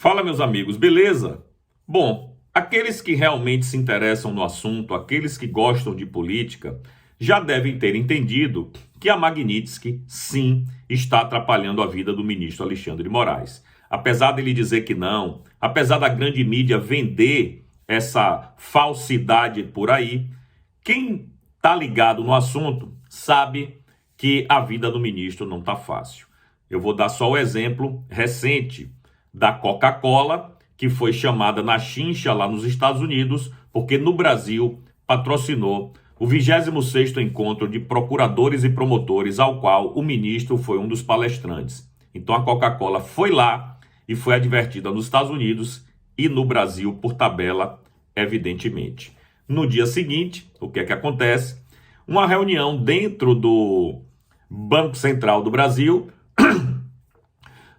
Fala, meus amigos, beleza? Bom, aqueles que realmente se interessam no assunto, aqueles que gostam de política, já devem ter entendido que a Magnitsky, sim, está atrapalhando a vida do ministro Alexandre de Moraes. Apesar dele dizer que não, apesar da grande mídia vender essa falsidade por aí, quem está ligado no assunto sabe que a vida do ministro não está fácil. Eu vou dar só o exemplo recente da Coca-Cola, que foi chamada na chincha lá nos Estados Unidos, porque no Brasil patrocinou o 26º encontro de procuradores e promotores, ao qual o ministro foi um dos palestrantes. Então a Coca-Cola foi lá e foi advertida nos Estados Unidos e no Brasil por tabela, evidentemente. No dia seguinte, o que é que acontece? Uma reunião dentro do Banco Central do Brasil,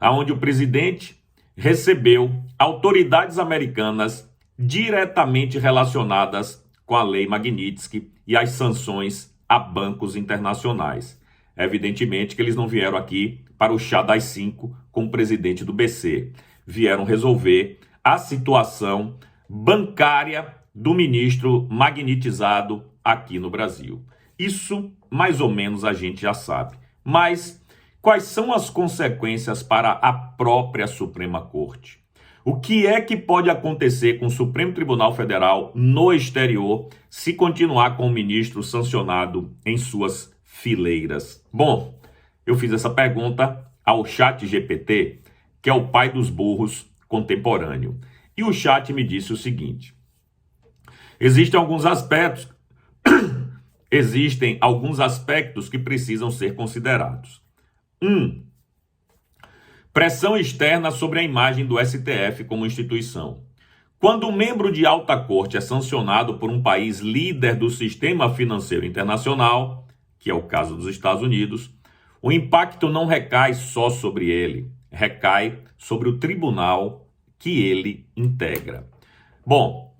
onde o presidente recebeu autoridades americanas diretamente relacionadas com a lei Magnitsky e as sanções a bancos internacionais. Evidentemente que eles não vieram aqui para o chá das 5 com o presidente do BC. Vieram resolver a situação bancária do ministro magnitizado aqui no Brasil. Isso, mais ou menos, a gente já sabe. Mas quais são as consequências para a própria Suprema Corte? O que é que pode acontecer com o Supremo Tribunal Federal no exterior se continuar com o ministro sancionado em suas fileiras? Bom, eu fiz essa pergunta ao ChatGPT, que é o pai dos burros contemporâneo. E o chat me disse o seguinte: existem alguns aspectos que precisam ser considerados. 1. Pressão externa sobre a imagem do STF como instituição. Quando um membro de alta corte é sancionado por um país líder do sistema financeiro internacional, que é o caso dos Estados Unidos, o impacto não recai só sobre ele, recai sobre o tribunal que ele integra. Bom,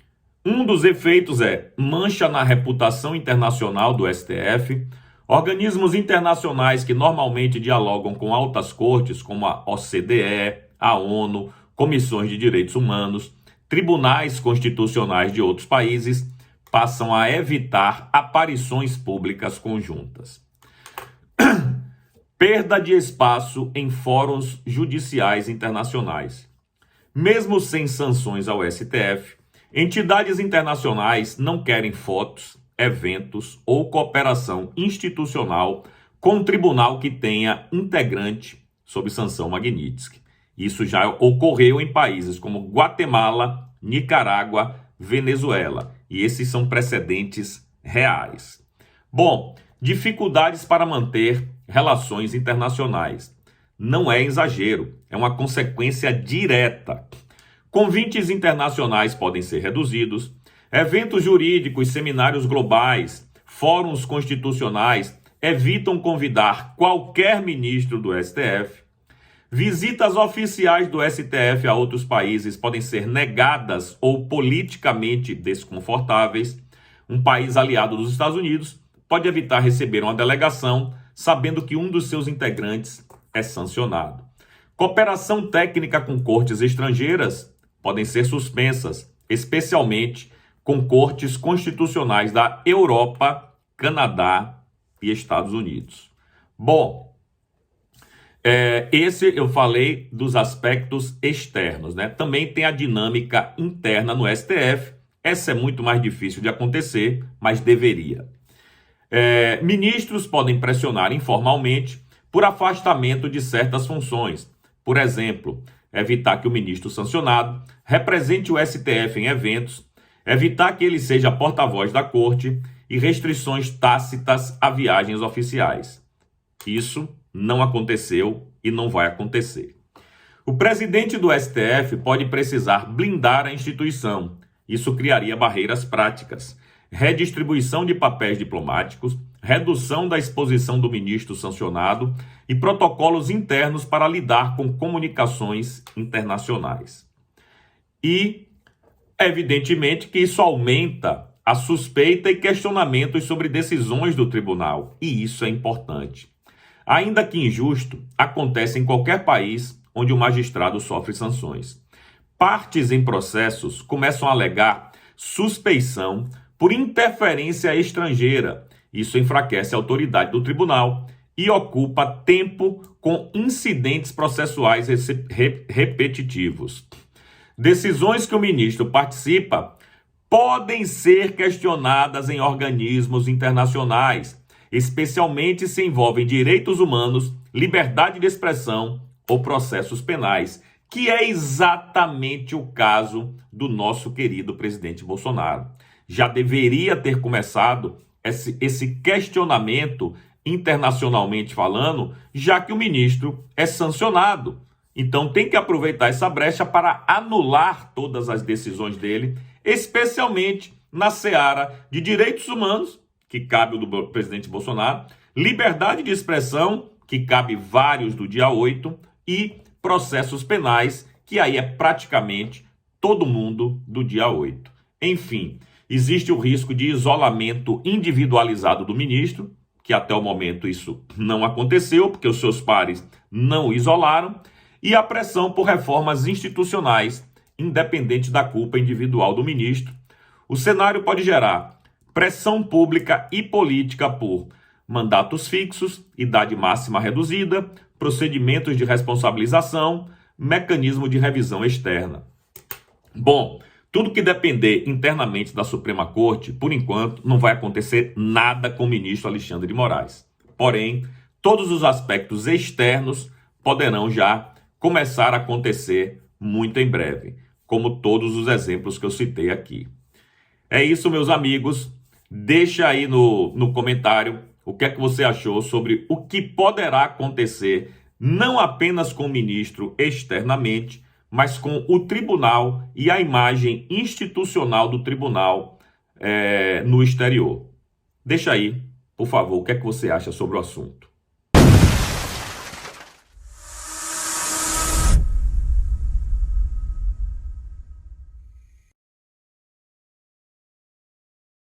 um dos efeitos é mancha na reputação internacional do STF. Organismos internacionais que normalmente dialogam com altas cortes, como a OCDE, a ONU, comissões de direitos humanos, tribunais constitucionais de outros países, passam a evitar aparições públicas conjuntas. Perda de espaço em fóruns judiciais internacionais. Mesmo sem sanções ao STF, entidades internacionais não querem fotos, eventos ou cooperação institucional com um tribunal que tenha integrante sob sanção Magnitsky. Isso já ocorreu em países como Guatemala, Nicarágua, Venezuela. E esses são precedentes reais. Bom, dificuldades para manter relações internacionais. Não é exagero, é uma consequência direta. Convites internacionais podem ser reduzidos. Eventos jurídicos, seminários globais, fóruns constitucionais evitam convidar qualquer ministro do STF. Visitas oficiais do STF a outros países podem ser negadas ou politicamente desconfortáveis. Um país aliado dos Estados Unidos pode evitar receber uma delegação sabendo que um dos seus integrantes é sancionado. Cooperação técnica com cortes estrangeiras podem ser suspensas, especialmente com cortes constitucionais da Europa, Canadá e Estados Unidos. Bom, esse eu falei dos aspectos externos, né? Também tem a dinâmica interna no STF. Essa é muito mais difícil de acontecer, mas deveria. Ministros podem pressionar informalmente por afastamento de certas funções. Por exemplo, evitar que o ministro sancionado represente o STF em eventos, evitar que ele seja porta-voz da corte e restrições tácitas a viagens oficiais. Isso não aconteceu e não vai acontecer. O presidente do STF pode precisar blindar a instituição. Isso criaria barreiras práticas, redistribuição de papéis diplomáticos, redução da exposição do ministro sancionado e protocolos internos para lidar com comunicações internacionais. E evidentemente que isso aumenta a suspeita e questionamentos sobre decisões do tribunal, e isso é importante. Ainda que injusto, acontece em qualquer país onde o magistrado sofre sanções. Partes em processos começam a alegar suspeição por interferência estrangeira. Isso enfraquece a autoridade do tribunal e ocupa tempo com incidentes processuais repetitivos. Decisões que o ministro participa podem ser questionadas em organismos internacionais, especialmente se envolvem direitos humanos, liberdade de expressão ou processos penais, que é exatamente o caso do nosso querido presidente Bolsonaro. Já deveria ter começado esse questionamento internacionalmente falando, já que o ministro é sancionado. Então tem que aproveitar essa brecha para anular todas as decisões dele, especialmente na seara de direitos humanos, que cabe o do presidente Bolsonaro, liberdade de expressão, que cabe vários do dia 8, e processos penais, que aí é praticamente todo mundo do dia 8. Enfim, existe o risco de isolamento individualizado do ministro, que até o momento isso não aconteceu, porque os seus pares não o isolaram, e a pressão por reformas institucionais, independente da culpa individual do ministro. O cenário pode gerar pressão pública e política por mandatos fixos, idade máxima reduzida, procedimentos de responsabilização, mecanismo de revisão externa. Bom, tudo que depender internamente da Suprema Corte, por enquanto, não vai acontecer nada com o ministro Alexandre de Moraes. Porém, todos os aspectos externos poderão já começar a acontecer muito em breve, como todos os exemplos que eu citei aqui. É isso, meus amigos. Deixa aí no comentário o que é que você achou sobre o que poderá acontecer, não apenas com o ministro externamente, mas com o tribunal e a imagem institucional do tribunal no exterior. Deixa aí, por favor, o que é que você acha sobre o assunto.